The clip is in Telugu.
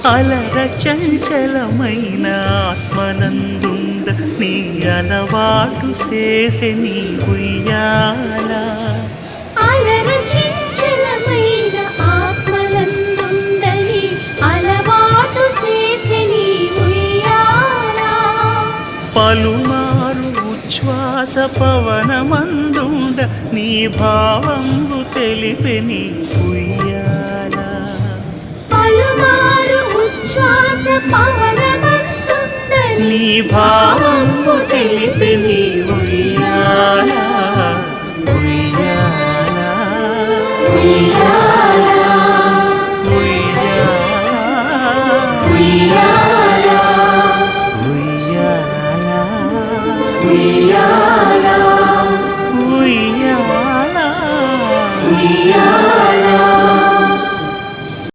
అలర చంచలమైన ఆత్మనందుండ నీ అలవాటు చేసే నీ ఉయ్యాల అలర చంచలమైన ఆత్మలందుండని అలవాటు చేసే నీ ఉయ్యాల పలుమారు ఉచ్ఛ్వాస పవనమందుండ నీ భావంబు తెలిపే నీ ఉయ్యాల పలుమారు ఉచ్ఛ్వాస పవనమందుండని నీ భావంబు తెలిపే నీ ఉయ్యాల ఉయ్యాల ఉయ్యాల